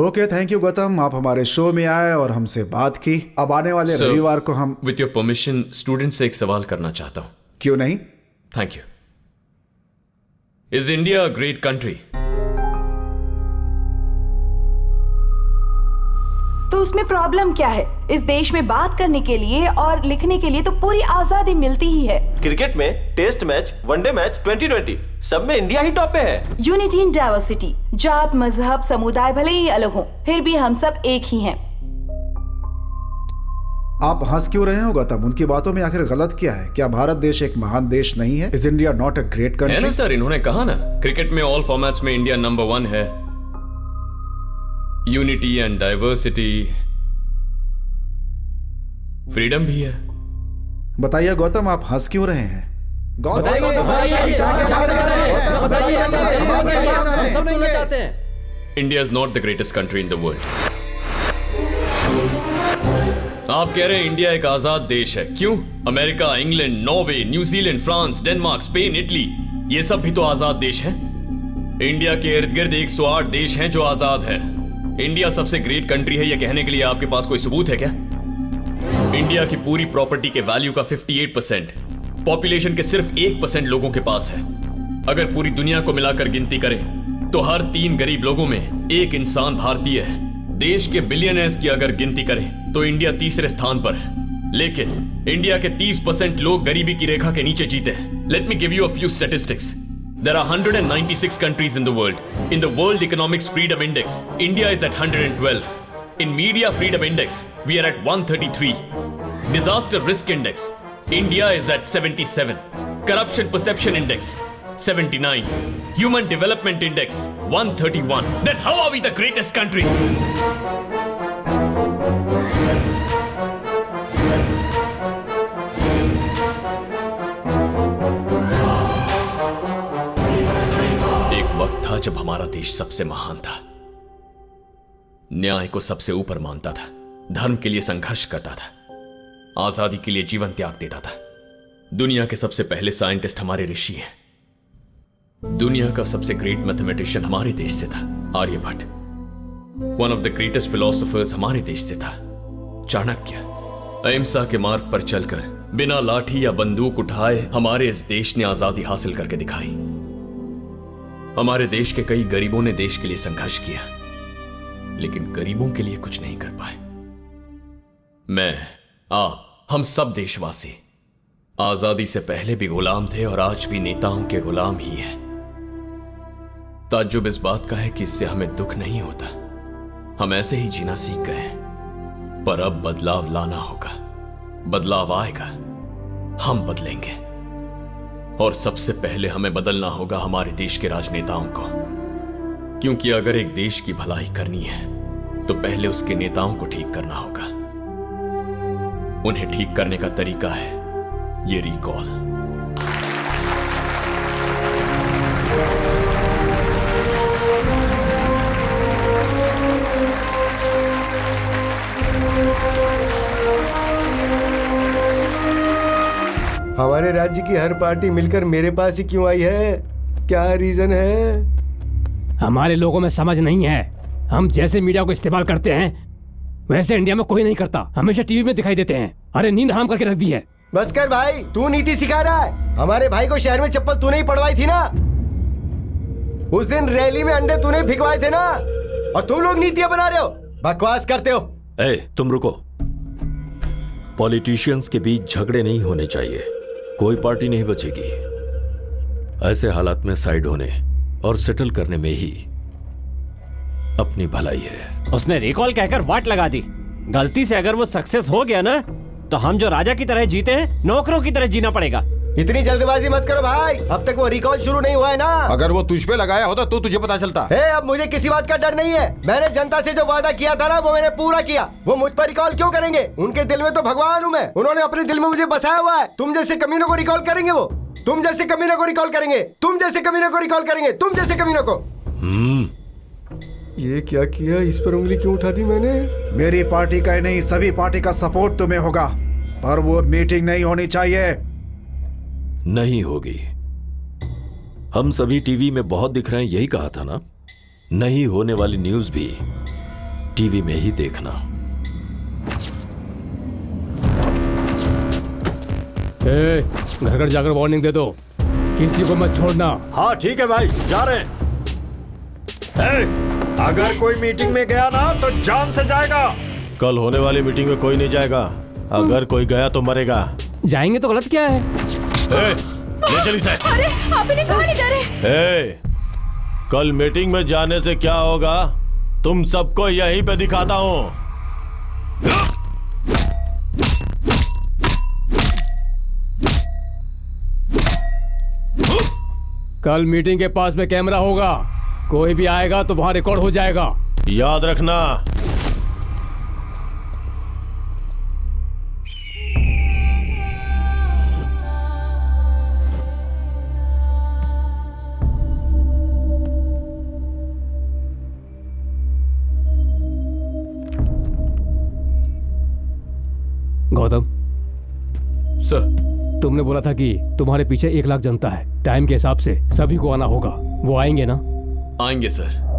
Okay, thank you Gautam, आप हमारे show में आए और हमसे बात की। अब आने वाले रविवार को हम विथ योर परमिशन स्टूडेंट से एक सवाल करना चाहता हूं। क्यों नहीं? Thank you. Is India a great country? तो उसमें प्रॉब्लम क्या है? इस देश में बात करने के लिए और लिखने के लिए तो पूरी आजादी मिलती ही है। क्रिकेट में टेस्ट मैच, वनडे मैच, 2020 सब में इंडिया ही टॉप पे है। Unity in diversity. जात, मजहब, समुदाय भले ही अलग हो, फिर भी हम सब एक ही हैं। आप हंस क्यों रहे हो गौतम? उनकी बातों में आखिर गलत क्या है? क्या भारत देश एक महान देश नहीं है? Is India not a great country? है ना सर, इन्होंने कहा ना, क्रिकेट में ऑल फॉर्मेट्स में इंडिया नंबर 1 है। यूनिटी एंड डाइवर्सिटी, फ्रीडम भी है। बताइए गौतम, आप हंस क्यों रहे हैं? India is not the greatest country in the world. आप कह रहे हैं इंडिया एक आजाद देश है। क्यों? America, England, Norway, New Zealand, France, Denmark, Spain, Italy, ये सब भी तो आजाद देश हैं। इंडिया के इर्द गिर्द 108 देश हैं जो आजाद है। इंडिया सबसे ग्रेट कंट्री है, यह कहने के लिए आपके पास कोई सबूत है क्या? इंडिया की पूरी प्रॉपर्टी के वैल्यू का 58% पॉपुलेशन के सिर्फ 1% लोगों के पास है। अगर पूरी दुनिया को मिलाकर गिनती करें तो हर 3 गरीब लोगों में एक इंसान भारतीय है। देश के बिलियनर्स की अगर गिनती करें तो इंडिया तीसरे स्थान पर है। लेकिन इंडिया के 30% लोग गरीबी की रेखा के नीचे जीते हैं। Let me give you a few statistics. There are 196 countries in the world. In the World Economics Freedom Index, India is at 112. In Media Freedom Index, we are at 133. Disaster Risk Index, India is at 77. Corruption Perception Index, 79. Human Development Index, 131. Then how are we the greatest country? था जब हमारा देश सबसे महान था, न्याय को सबसे ऊपर मानता था, धर्म के लिए संघर्ष करता था, आजादी के लिए जीवन त्याग देता था। दुनिया के सबसे पहले साइंटिस्ट हमारे ऋषि हैं। दुनिया का सबसे ग्रेट मैथमेटिशियन हमारे देश से था, Aryabhata. One of the greatest philosophers हमारे देश से था, चाणक्य। अहिंसा के मार्ग पर चलकर बिना लाठी या बंदूक उठाए हमारे इस देश ने आजादी हासिल करके दिखाई। हमारे देश के कई गरीबों ने देश के लिए संघर्ष किया, लेकिन गरीबों के लिए कुछ नहीं कर पाए। मैं, आप, हम सब देशवासी आजादी से पहले भी गुलाम थे और आज भी नेताओं के गुलाम ही हैं। ताज्जुब इस बात का है कि इससे हमें दुख नहीं होता, हम ऐसे ही जीना सीख गए। पर अब बदलाव लाना होगा, बदलाव आएगा, हम बदलेंगे। और सबसे पहले हमें बदलना होगा हमारे देश के राजनेताओं को, क्योंकि अगर एक देश की भलाई करनी है तो पहले उसके नेताओं को ठीक करना होगा। उन्हें ठीक करने का तरीका है ये रिकॉल। हमारे राज्य की हर पार्टी मिलकर मेरे पास ही क्यों आई है? क्या रीजन है? हमारे लोगों में समझ नहीं है। हम जैसे मीडिया को इस्तेमाल करते हैं वैसे इंडिया में कोई नहीं करता। हमेशा टीवी में दिखाई देते हैं। अरे नींद हराम करके रख दी है। बस कर भाई, तू नीति सिखा रहा है। हमारे भाई को शहर में चप्पल तूने ही पड़वाई थी ना। उस दिन रैली में अंडे तूने भिगवाए थे ना, और तुम लोग नीतियां बना रहे हो, बकवास करते हो। तुम रुको। पॉलिटिशियंस के बीच झगड़े नहीं होने चाहिए, कोई पार्टी नहीं बचेगी। ऐसे हालात में साइड होने और सेटल करने में ही अपनी भलाई है। उसने रिकॉल कहकर वाट लगा दी। गलती से अगर वो सक्सेस हो गया ना तो हम जो राजा की तरह जीते हैं नौकरों की तरह जीना पड़ेगा। इतनी जल्दबाजी मत करो भाई, अब तक वो रिकॉल शुरू नहीं हुआ है ना। अगर वो तुझ पे लगाया होता तो तुझे पता चलता। अब मुझे किसी बात का डर नहीं है। मैंने जनता से जो वादा किया था ना वो मैंने पूरा किया। वो मुझ पर रिकॉल क्यों करेंगे? उनके दिल में तो भगवान हूँ मैं। उन्होंने अपने दिल में मुझे बसाया हुआ है। तुम जैसे कमीनों को रिकॉल करेंगे वो, तुम जैसे कमीनों को रिकॉल करेंगे, तुम जैसे कमीनों को रिकॉल करेंगे, तुम जैसे कमीनों को। ये क्या किया? इस पर उंगली क्यों उठा दी मैंने? मेरी पार्टी का ही नहीं, सभी पार्टी का सपोर्ट तुम्हें होगा, पर वो मीटिंग नहीं होनी चाहिए। नहीं होगी। हम सभी टीवी में बहुत दिख रहे हैं, यही कहा था ना। नहीं होने वाली न्यूज भी टीवी में ही देखना। घर घर जाकर वार्निंग दे दो, किसी को मत छोड़ना। हाँ ठीक है भाई, जा रहे हैं। अगर कोई मीटिंग में गया ना तो जान से जाएगा। कल होने वाली मीटिंग में कोई नहीं जाएगा, अगर कोई गया तो मरेगा। जाएंगे तो गलत क्या है? ले चली से। अरे आप इन्हें कहाँ ले जा रहे हैं? कल मीटिंग में जाने से क्या होगा, तुम सबको यहीं पे दिखाता हूँ। कल मीटिंग के पास में कैमरा होगा, कोई भी आएगा तो वहां रिकॉर्ड हो जाएगा। याद रखना। गौतम सर, तुमने बोला था कि तुम्हारे पीछे 1 लाख जनता है, टाइम के हिसाब से सभी को आना होगा। वो आएंगे ना? आएंगे सर।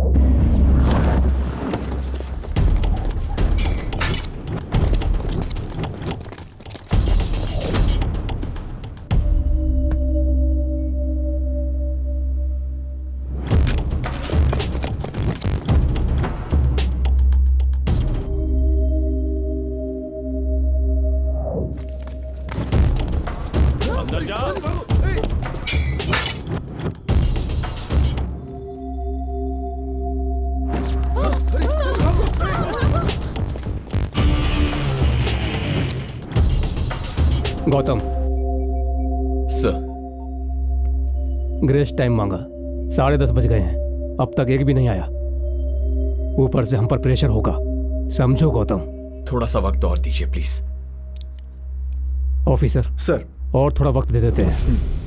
अंदर जा। गौतम सर, ग्रेस टाइम मांगा, 10:30 बज गए हैं, अब तक एक भी नहीं आया। ऊपर से हम पर प्रेशर होगा, समझो गौतम। थोड़ा सा वक्त और दीजिए प्लीज। ऑफिसर सर, और थोड़ा वक्त दे देते हैं।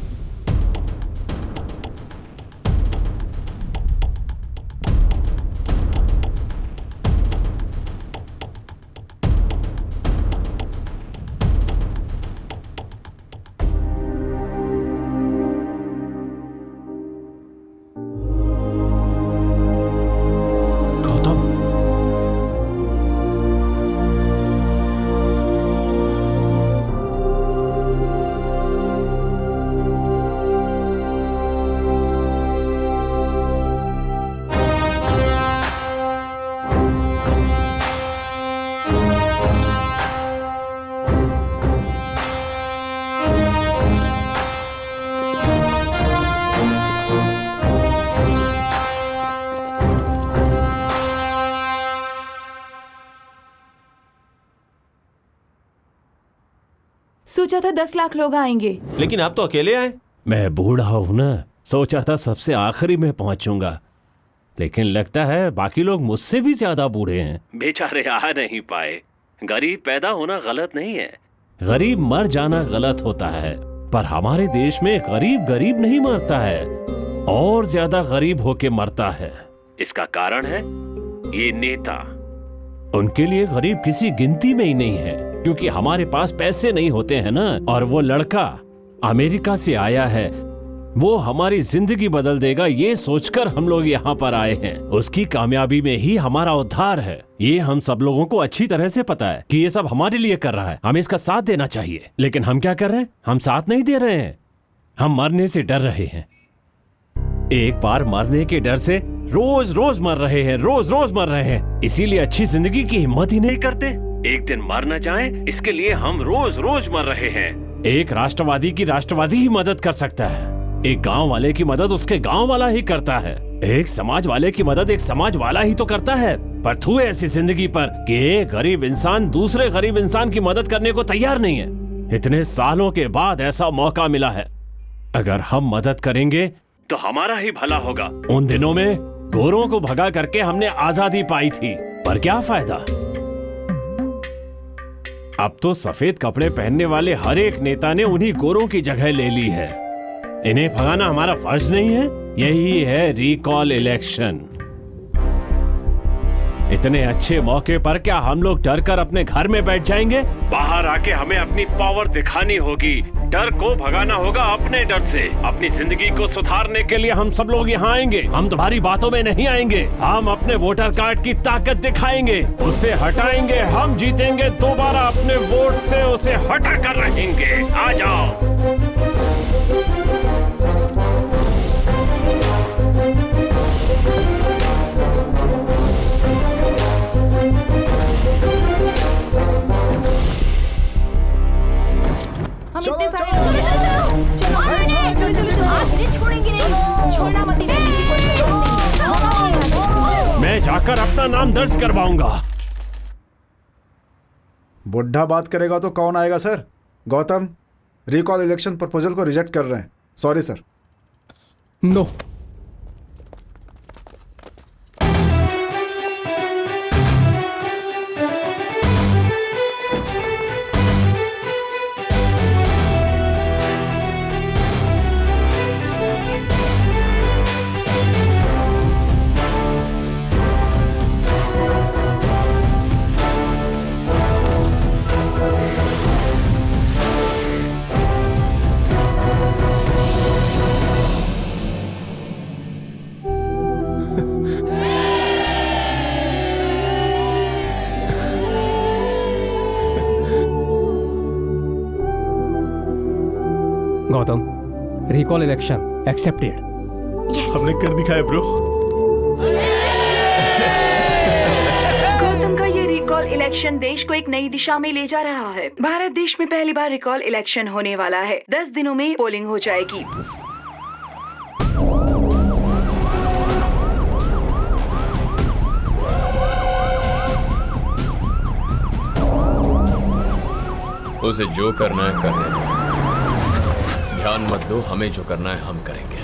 सोचा था 10 लाख लोग आएंगे। लेकिन आप तो अकेले आए। मैं बूढ़ा हूं ना, सोचा था सबसे आखिरी में पहुंचूंगा, लेकिन लगता है बाकी लोग मुझसे भी ज्यादा बूढ़े हैं। बेचारे आ नहीं पाए। गरीब पैदा होना गलत नहीं है, गरीब मर जाना गलत होता है, पर हमारे देश में गरीब गरीब नहीं मरता है, और ज्यादा गरीब होके मरता है। इसका कारण है ये नेता। उनके लिए गरीब किसी गिनती में ही नहीं है, क्योंकि हमारे पास पैसे नहीं होते हैं ना। और वो लड़का अमेरिका से आया है, वो हमारी जिंदगी बदल देगा, ये सोचकर हम लोग यहाँ पर आए हैं। उसकी कामयाबी में ही हमारा उद्धार है। ये हम सब लोगों को अच्छी तरह से पता है कि ये सब हमारे लिए कर रहा है, हमें इसका साथ देना चाहिए। लेकिन हम क्या कर रहे हैं? हम साथ नहीं दे रहे हैं, हम मरने से डर रहे हैं। एक बार मरने के डर से रोज रोज मर रहे हैं, रोज रोज मर रहे हैं, इसीलिए अच्छी जिंदगी की हिम्मत ही नहीं करते। एक दिन मर न जाए इसके लिए हम रोज रोज मर रहे हैं। एक राष्ट्रवादी की राष्ट्रवादी ही मदद कर सकता है, एक गांव वाले की मदद उसके गांव वाला ही करता है, एक समाज वाले की मदद एक समाज वाला ही तो करता है। पर तू ऐसी जिंदगी पर कि एक गरीब इंसान दूसरे गरीब इंसान की मदद करने को तैयार नहीं है। इतने सालों के बाद ऐसा मौका मिला है, अगर हम मदद करेंगे तो हमारा ही भला होगा। उन दिनों में गोरों को भगा करके हमने आजादी पाई थी, पर क्या फायदा? अब तो सफेद कपड़े पहनने वाले हर एक नेता ने उन्हीं गोरों की जगह ले ली है। इन्हें भगाना हमारा फर्ज नहीं है? यही है रिकॉल इलेक्शन। इतने अच्छे मौके पर क्या हम लोग डर कर अपने घर में बैठ जाएंगे? बाहर आके हमें अपनी पावर दिखानी होगी, डर को भगाना होगा अपने डर से। अपनी जिंदगी को सुधारने के लिए हम सब लोग यहाँ आएंगे। हम तुम्हारी बातों में नहीं आएंगे। हम अपने वोटर कार्ड की ताकत दिखाएंगे, उसे हटाएंगे। हम जीतेंगे दोबारा अपने वोट से, उसे हटा कर रहेंगे। आ जाओ। हम इतने सारे चलो आज इन्हें छोड़ेंगे नहीं, छोड़ना मत इन्हें। मैं जाकर अपना नाम दर्ज करवाऊंगा। बुढ़ा बात करेगा तो कौन आएगा sir? Gautam recall election proposal को रिजेक्ट कर रहे हैं। Sorry sir. No. Gautam, recall election accepted. हमने कर दिखाया ब्रो। गौतम का ये रिकॉल इलेक्शन देश को एक नई दिशा में ले जा रहा है। भारत देश में पहली बार रिकॉल इलेक्शन होने वाला है। 10 दिनों में पोलिंग हो जाएगी। उसे जो करना है करने दो। ध्यान मत दो, हमें जो करना है हम करेंगे।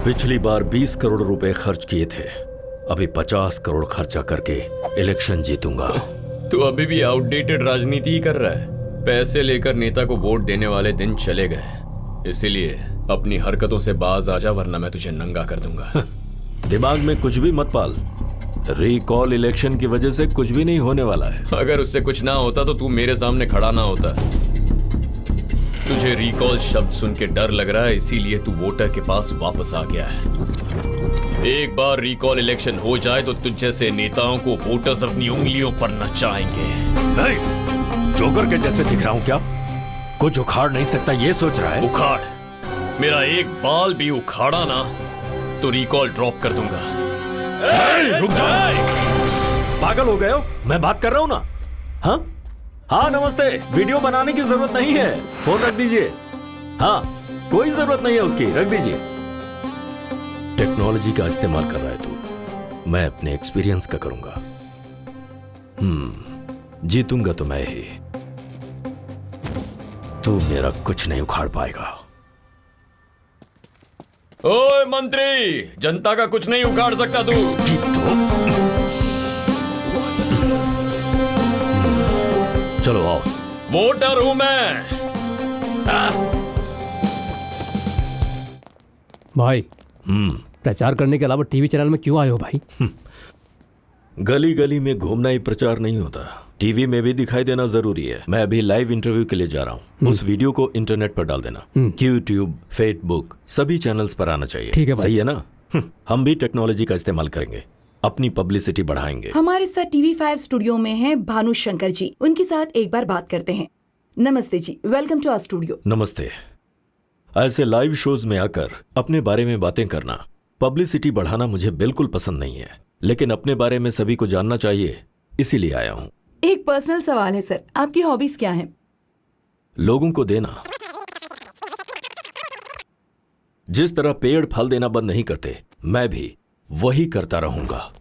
पिछली बार 20 करोड़ रुपए खर्च किए थे, अभी 50 करोड़ खर्चा करके इलेक्शन जीतूंगा। तू अभी भी आउटडेटेड राजनीति ही कर रहा है। पैसे लेकर नेता को वोट देने वाले दिन चले गए, इसीलिए अपनी हरकतों से बाज आ जा, वरना मैं तुझे नंगा कर दूंगा। दिमाग में कुछ भी मत पाल। रिकॉल इलेक्शन की वजह से कुछ भी नहीं होने वाला है। अगर उससे कुछ ना होता तो तू मेरे सामने खड़ा ना होता। तुझे रिकॉल शब्द सुन के डर लग रहा है, इसीलिए तू वोटर के पास वापस आ गया है। एक बार रिकॉल इलेक्शन हो जाए तो तुझ जैसे नेताओं को वोटर्स अपनी उंगलियों पर नचाएंगे। जोकर के जैसे दिख रहा हूं क्या? कुछ उखाड़ नहीं सकता ये सोच रहा है? उखाड़? मेरा एक बाल भी उखाड़ा ना तो रिकॉल ड्रॉप कर दूंगा। रुक जाओ। पागल हो गए हो? मैं बात कर रहा हूं ना। हाँ हाँ नमस्ते। वीडियो बनाने की जरूरत नहीं है, फोन रख दीजिए। हाँ कोई जरूरत नहीं है उसकी, रख दीजिए। टेक्नोलॉजी का इस्तेमाल कर रहा है तू, मैं अपने एक्सपीरियंस का करूंगा। जीतूंगा तो मैं ही, तू मेरा कुछ नहीं उखाड़ पाएगा। ओए मंत्री, जनता का कुछ नहीं उखाड़ सकता तू। चलो आओ। वोटर हूं मैं। भाई प्रचार करने के अलावा टीवी चैनल में क्यों आए हो भाई? गली गली में घूमना ही प्रचार नहीं होता, टीवी में भी दिखाई देना जरूरी है। मैं अभी लाइव इंटरव्यू के लिए जा रहा हूँ। उस वीडियो को इंटरनेट पर डाल देना। यूट्यूब, फेसबुक सभी चैनल्स पर आना चाहिए। ठीक है भाई। सही है ना? हम भी टेक्नोलॉजी का इस्तेमाल करेंगे, अपनी पब्लिसिटी बढ़ाएंगे। हमारे साथ TV5 स्टूडियो में हैं भानु शंकर जी। उनके साथ एक बार बात करते हैं। नमस्ते जी, वेलकम टू आवर स्टूडियो। नमस्ते। ऐसे लाइव शोज में आकर अपने बारे में बातें करना, पब्लिसिटी बढ़ाना मुझे बिल्कुल पसंद नहीं है, लेकिन अपने बारे में सभी को जानना चाहिए, इसीलिए आया हूं। एक पर्सनल सवाल है सर, आपकी हॉबीज क्या हैं? लोगों को देना। जिस तरह पेड़ फल देना बंद नहीं करते, मैं भी वही करता रहूंगा।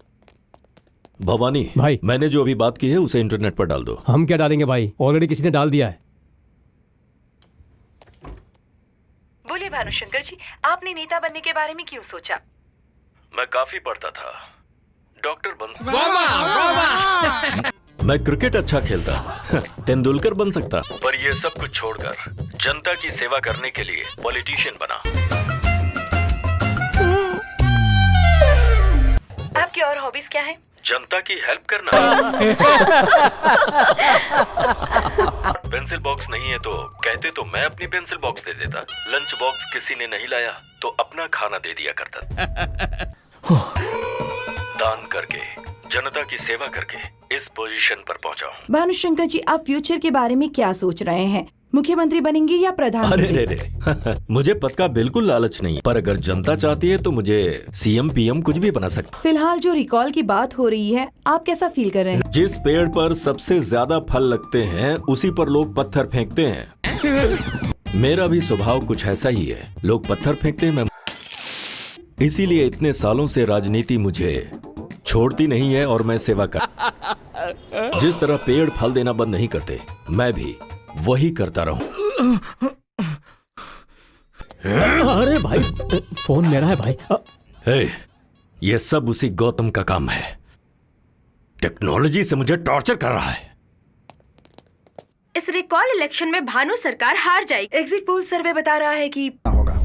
भवानी भाई, मैंने जो अभी बात की है उसे इंटरनेट पर डाल दो। हम क्या डालेंगे भाई, ऑलरेडी किसी ने डाल दिया है। बोलिए भानुशंकर जी, आपने नेता बनने के बारे में क्यों सोचा? मैं काफी पढ़ता था, डॉक्टर बन। मैं क्रिकेट अच्छा खेलता, तेंदुलकर बन सकता, पर ये सब कुछ छोड़कर जनता की सेवा करने के लिए पॉलिटिशियन बना। आपकी और हॉबीज क्या है? जनता की हेल्प करना। पेंसिल बॉक्स नहीं है तो कहते तो मैं अपनी पेंसिल बॉक्स दे देता। लंच बॉक्स किसी ने नहीं लाया तो अपना खाना दे दिया करता। दान करके, जनता की सेवा करके इस पोजीशन पर पहुंचा हूँ। भानुशंकर जी, आप फ्यूचर के बारे में क्या सोच रहे हैं? मुख्यमंत्री बनेंगे या प्रधानमंत्री? अरे रे मुझे पद का बिल्कुल लालच नहीं, पर अगर जनता चाहती है तो मुझे सीएम पीएम कुछ भी बना सकता। फिलहाल जो रिकॉल की बात हो रही है, आप कैसा फील कर रहे हैं? जिस पेड़ पर सबसे ज्यादा फल लगते हैं उसी पर लोग पत्थर फेंकते हैं। मेरा भी स्वभाव कुछ ऐसा ही है, लोग पत्थर फेंकते हैं, मैं इसीलिए इतने सालों से राजनीति मुझे छोड़ती नहीं है और मैं सेवा कर। जिस तरह पेड़ फल देना बंद नहीं करते, मैं भी वही करता रहूं। अरे भाई, फोन मेरा है भाई। हे, ये सब उसी गौतम का काम है। टेक्नोलॉजी से मुझे टॉर्चर कर रहा है। इस रिकॉल इलेक्शन में भानु सरकार हार जाएगी। एग्जिट पोल सर्वे बता रहा है कि होगा।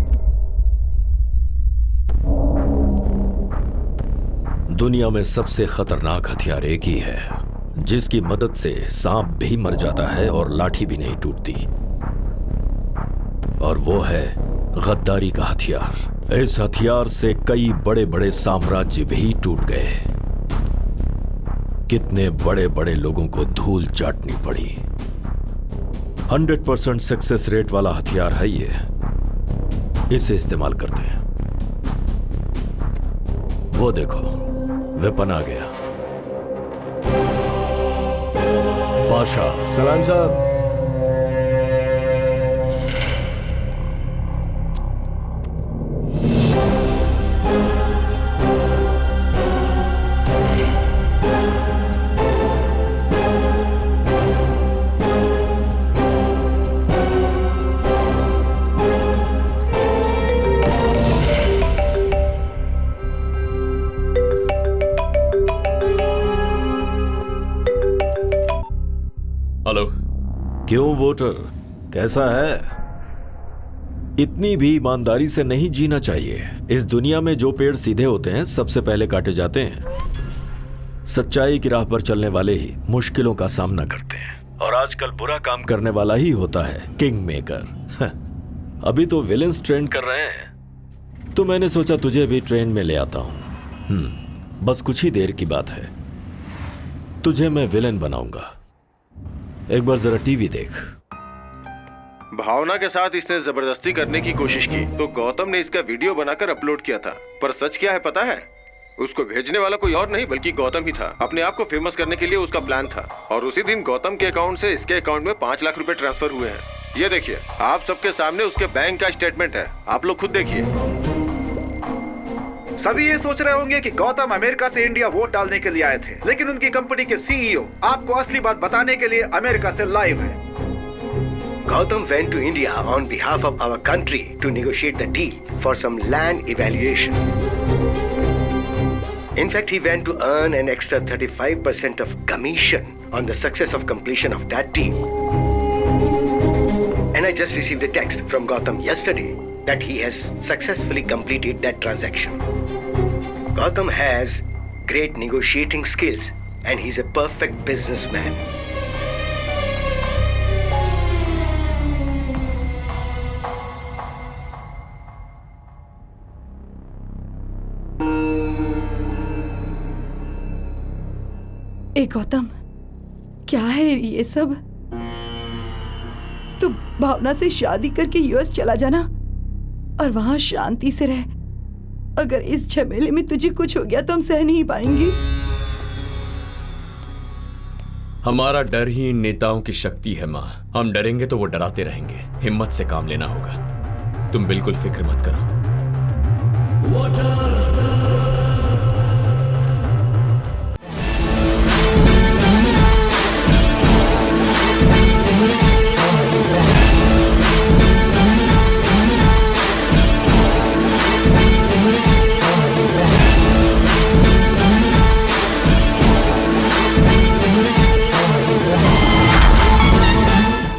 दुनिया में सबसे खतरनाक हथियार एक ही है, जिसकी मदद से सांप भी मर जाता है और लाठी भी नहीं टूटती, और वो है गद्दारी का हथियार। इस हथियार से कई बड़े बड़े साम्राज्य भी टूट गए। कितने बड़े बड़े लोगों को धूल चाटनी पड़ी। 100% सक्सेस रेट वाला हथियार है ये। इसे इस्तेमाल करते हैं। वो देखो, वेपन आ गया। बादशाह। सलाम साहब। हेलो। क्यों वोटर, कैसा है? इतनी भी ईमानदारी से नहीं जीना चाहिए। इस दुनिया में जो पेड़ सीधे होते हैं सबसे पहले काटे जाते हैं। सच्चाई की राह पर चलने वाले ही मुश्किलों का सामना करते हैं, और आजकल बुरा काम करने वाला ही होता है किंग मेकर। अभी तो विलेंस ट्रेंड कर रहे हैं, तो मैंने सोचा तुझे भी ट्रेंड में ले आता हूं। बस कुछ ही देर की बात है, तुझे मैं विलेन बनाऊंगा। एक बार जरा टीवी देख। भावना के साथ इसने जबरदस्ती करने की कोशिश की तो गौतम ने इसका वीडियो बनाकर अपलोड किया था, पर सच क्या है पता है? उसको भेजने वाला कोई और नहीं बल्कि गौतम ही था। अपने आप को फेमस करने के लिए उसका प्लान था, और उसी दिन गौतम के अकाउंट से इसके अकाउंट में 5 लाख रुपए ट्रांसफर हुए हैं। ये देखिए, आप सबके सामने उसके बैंक का स्टेटमेंट है, आप लोग खुद देखिए। सभी ये सोच रहे होंगे कि गौतम अमेरिका से इंडिया वोट डालने के लिए आए थे, लेकिन उनकी कंपनी के सीईओ आपको असली बात बताने के लिए अमेरिका से लाइव है। Gautam went to India on behalf of our country to negotiate the deal for some land evaluation. In fact, he went to earn an extra 35% of commission on the success of completion of that deal. And I just received a text from Gautam yesterday that he has successfully completed that transaction. Gautam has great negotiating skills and he's a perfect businessman. ए गौतम, क्या है ये सब? तू भावना से शादी करके US चला जाना और वहां शांति से रह। अगर इस झमेले में तुझे कुछ हो गया तो हम सह नहीं पाएंगे। हमारा डर ही इन नेताओं की शक्ति है माँ। हम डरेंगे तो वो डराते रहेंगे। हिम्मत से काम लेना होगा। तुम बिल्कुल फिक्र मत करो।